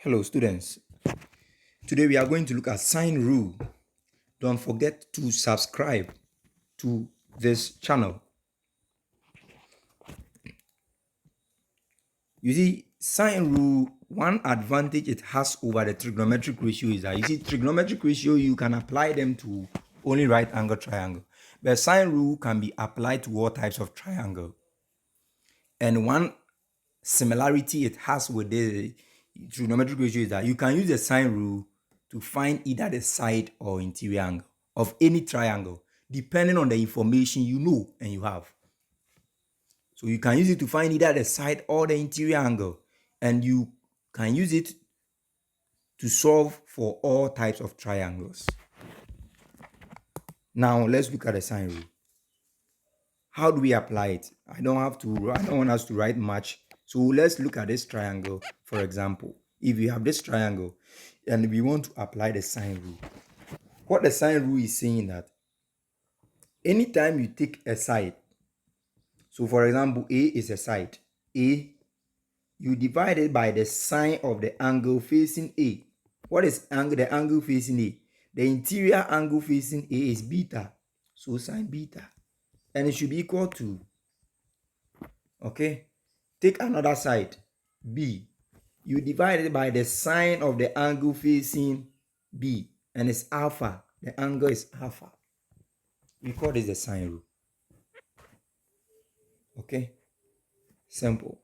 Hello students, today we are going to look at sine rule. Don't forget to subscribe to this channel. You see, sine rule, one advantage it has over the trigonometric ratio is that, you see, trigonometric ratio, you can apply them to only right angle triangle. But sine rule can be applied to all types of triangle. And one similarity it has with the trigonometric ratio is that you can use the sine rule to find either the side or interior angle of any triangle, depending on the information you know and you have. So you can use it to find either the side or the interior angle, and you can use it to solve for all types of triangles. Now let's look at the sine rule. How do we apply it? I don't want us to write much. So let's look at this triangle, for example. If you have this triangle and we want to apply the sine rule, what the sine rule is saying that anytime you take a side, so for example, A is a side, A, you divide it by the sine of the angle facing A. What is the angle facing A? The interior angle facing A is beta, so sine beta. And it should be equal to, okay, take another side, B. You divide it by the sine of the angle facing B, and it's alpha. The angle is alpha. We call this the sine rule. Okay, simple.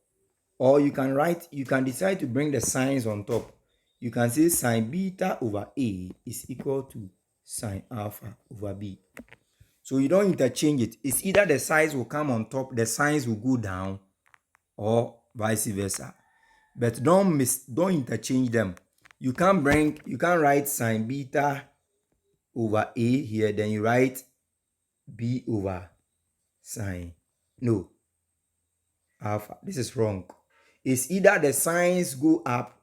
Or you can decide to bring the signs on top. You can say sine beta over A is equal to sine alpha over B. So you don't interchange it. It's either the sides will come on top, the signs will go down, or vice versa. But don't interchange them. You can write sine beta over A here, then you write B over sine. No, alpha. This is wrong. It's either the signs go up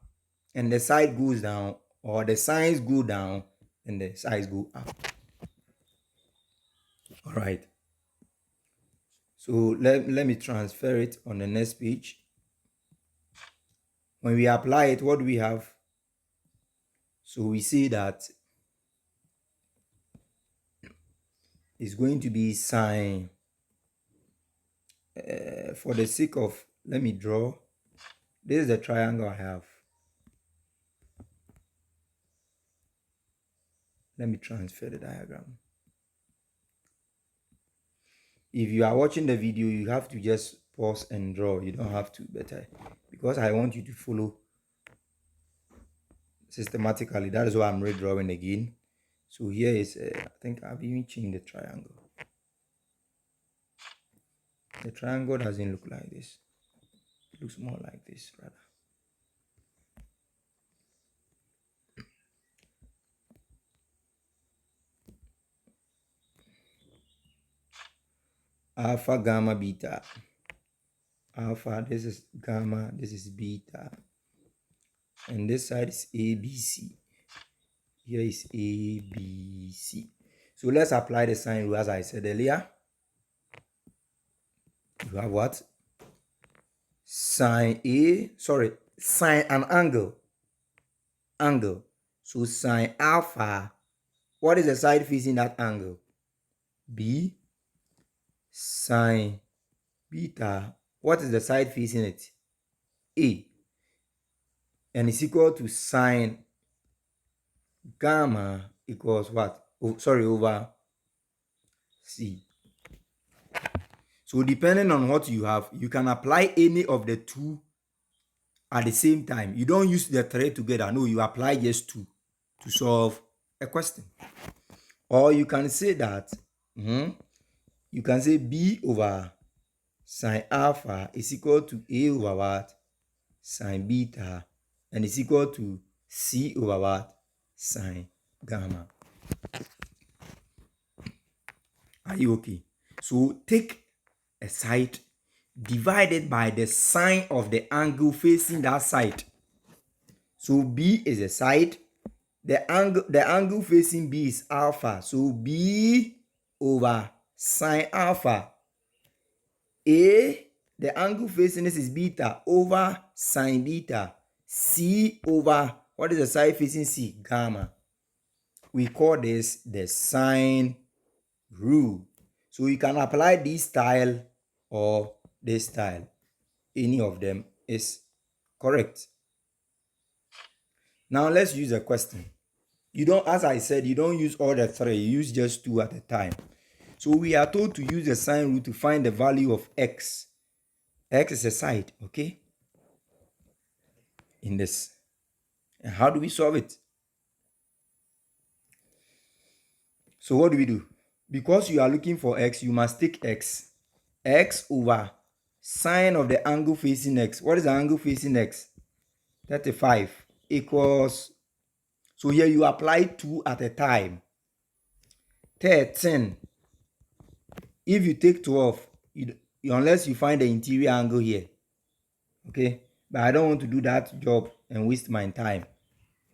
and the side goes down, or the signs go down and the sides go up. All right. So let me transfer it on the next page. When we apply it, what do we have? So we see that it's going to be sine. For the sake of, let me draw. This is the triangle I have. Let me transfer the diagram. If you are watching the video, you have to just pause and draw. You don't have to, but because I want you to follow systematically, that is why I'm redrawing again. So here is, I think I've even changed the triangle. The triangle doesn't look like this. It looks more like this, rather. Alpha, gamma, beta. Alpha, this is gamma, this is beta. And this side is ABC. Here is ABC. So let's apply the sine rule as I said earlier. You have what? Sine an angle. Angle. So sine alpha. What is the side facing that angle? B. Sine beta. What is the side facing it? A. And it's equal to sine gamma equals what? Over C. So depending on what you have, you can apply any of the two at the same time. You don't use the three together. No, you apply just two to solve a question. Or you can say that, you can say B over sine alpha is equal to A over what? Sine beta. And it's equal to C over what? Sine gamma. Are you okay? So take a side divided by the sine of the angle facing that side. So B is a side. The angle facing B is alpha. So B over sine alpha. A, the angle facing this is beta over sine beta. C over, what is the side facing C? Gamma. We call this the sine rule. So you can apply this style or this style. Any of them is correct. Now let's use a question. You don't, as I said, you don't use all the three, you use just two at a time. So we are told to use the sine rule to find the value of x. X is a side, okay? In this. And how do we solve it? So what do we do? Because you are looking for x, you must take x. X over sine of the angle facing x. What is the angle facing x? 35 equals, so here you apply 2 at a time. 13. If you take 12, unless you find the interior angle here. Okay? But I don't want to do that job and waste my time.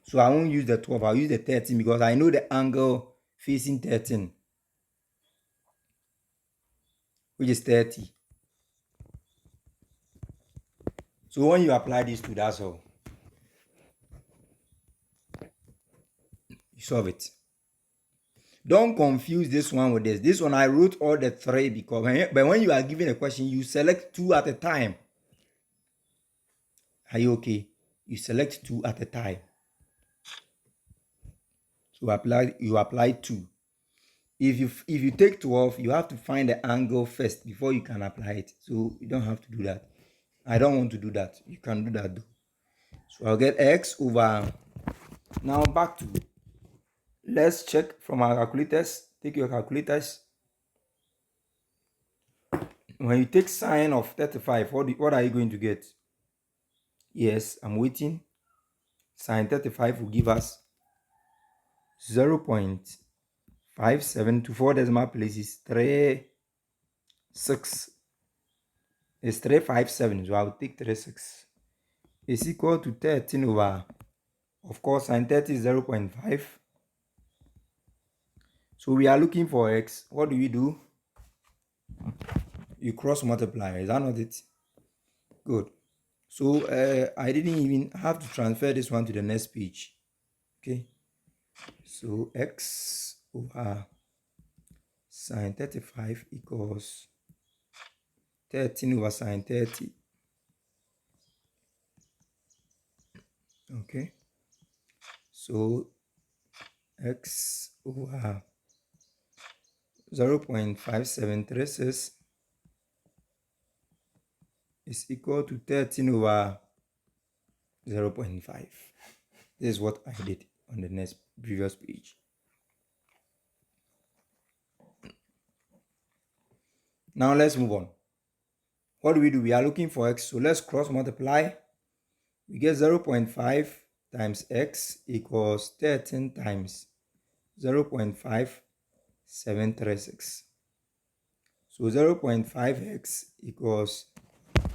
So I won't use the 12, I'll use the 13 because I know the angle facing 13, which is 30. So when you apply these two, that's all. You solve it. Don't confuse this one with this. This one I wrote all the three because, but when you are given a question, you select 2 at a time. Are you okay? You select 2 at a time. So you apply 2. If you take 12, you have to find the angle first before you can apply it. So you don't have to do that. I don't want to do that. You can do that though. So I'll get x over, now back to, let's check from our calculators. Take your calculators. When you take sine of 35, what are you going to get? Yes, I'm waiting. Sine 35 will give us 0.57 to 4 decimal places, 36. It's 357, so I'll take 36. Is equal to 13 over, of course, sine 30 is 0.5. So we are looking for x. What do we do? You cross multiply. Is that not it? Good. So I didn't even have to transfer this one to the next page. Okay. So x over sine 35 equals 13 over sine 30. Okay. So x over 0.5736 is equal to 13 over 0.5. This is what I did on the next previous page. Now let's move on. What do? We are looking for x, so let's cross multiply. We get 0.5 times x equals 13 times 0.5736. So 0.5x equals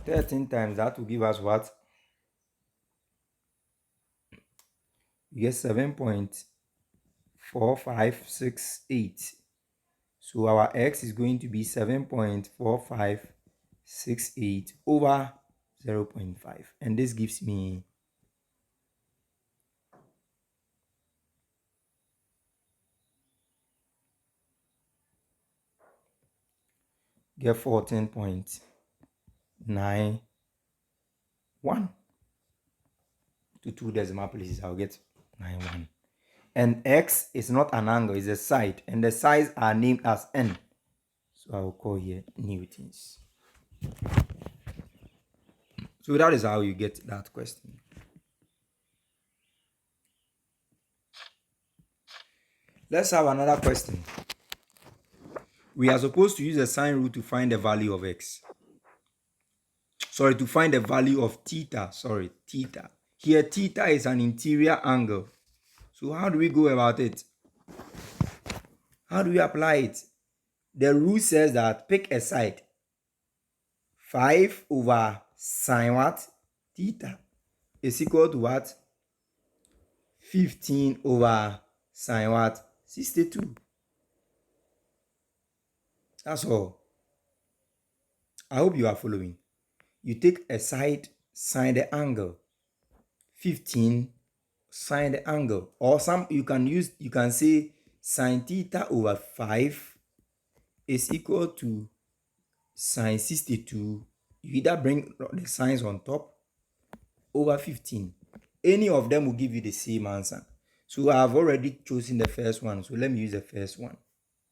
13 times that will give us what? You get 7.4568. So our x is going to be 7.4568 over 0.5. And this gives me get 14.91 to 2 decimal places. I'll get 91. And x is not an angle, it's a side. And the sides are named as n. So I will call here newtons. So that is how you get that question. Let's have another question. We are supposed to use the sine rule to find the value of x. Sorry, to find the value of theta. Sorry, theta. Here, theta is an interior angle. So how do we go about it? How do we apply it? The rule says that pick a side. 5 over sine what? Theta is equal to what? 15 over sine what? 62. That's all. I hope you are following. You take a side, sine the angle. 15 sine the angle. Or some you can say sine theta over 5 is equal to sine 62. You either bring the signs on top over 15. Any of them will give you the same answer. So I have already chosen the first one. So let me use the first one.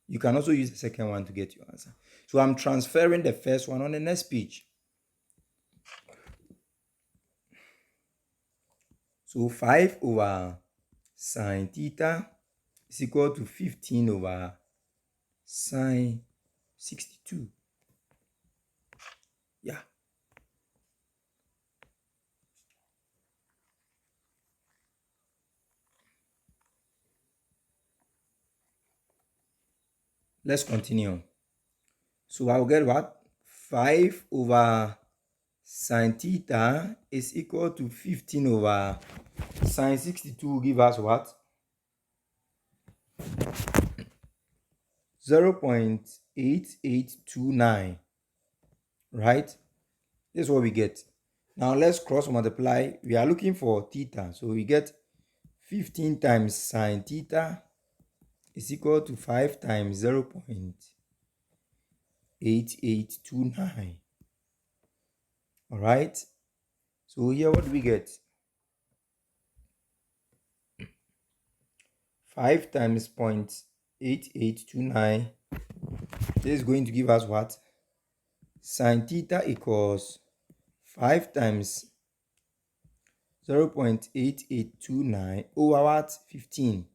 You can also use the second one to get your answer. So I'm transferring the first one on the next page. So 5 over sine theta is equal to 15 over sine 62. Yeah. Let's continue. So I'll get what? 5 over sine theta is equal to 15 over sine 62 will give us what? 0.8829. Right? This is what we get. Now let's cross multiply. We are looking for theta. So we get 15 times sine theta is equal to 5 times 0.8829. All right. So here what do we get? 5 times 0.8829. This is going to give us what? Sine theta equals 5 times 0.8829 over what? 15.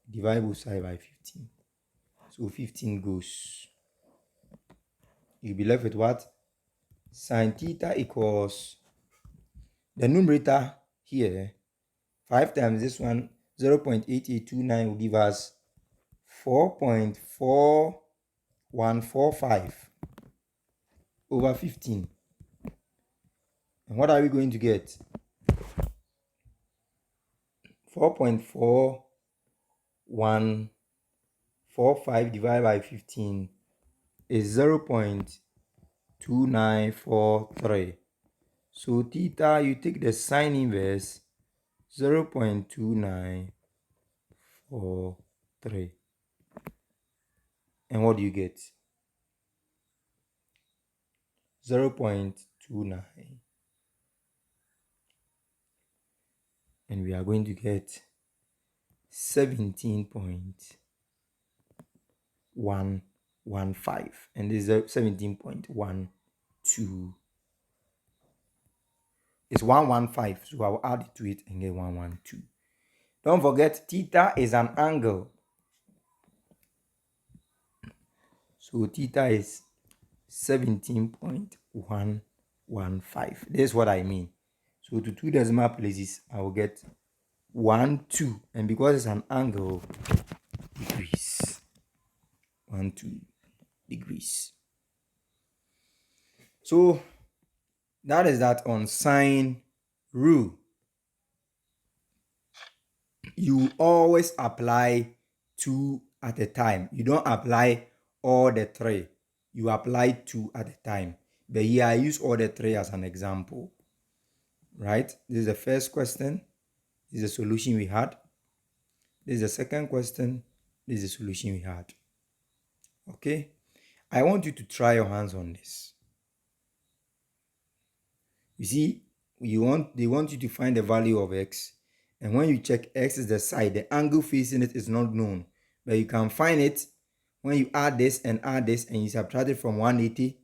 Divide both sides by 15. So 15 goes. You'll be left with what? Sine theta equals the numerator here. 5 times this one, 0.8829 will give us 4.4145 over 15. And what are we going to get? 4.4145 divided by 15 is 0.2943. So theta, you take the sine inverse, 0.2943. And what do you get? 0.29. And we are going to get 17.115. And this is 17.12. It's 115. So I will add it to it and get 112. Don't forget, theta is an angle. So theta is 17.115. This is what I mean. So to 2 decimal places, I will get 12. And because it's an angle, degrees. 12 degrees. So that is that on sine rule. You always apply 2 at a time. You don't apply all the 3. You apply 2 at a time. But here I use all the 3 as an example. Right? This is the first question. This is the solution we had. This is the second question. This is the solution we had. Okay? I want you to try your hands on this. You see, they want you to find the value of x. And when you check x is the side, the angle facing it is not known. But you can find it when you add this and you subtract it from 180,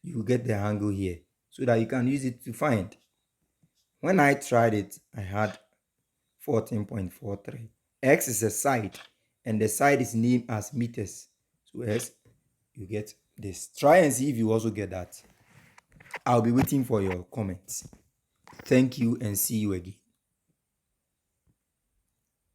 you get the angle here so that you can use it to find. When I tried it, I had 14.43. X is a side and the side is named as meters. So yes, you get this. Try and see if you also get that. I'll be waiting for your comments. Thank you and see you again.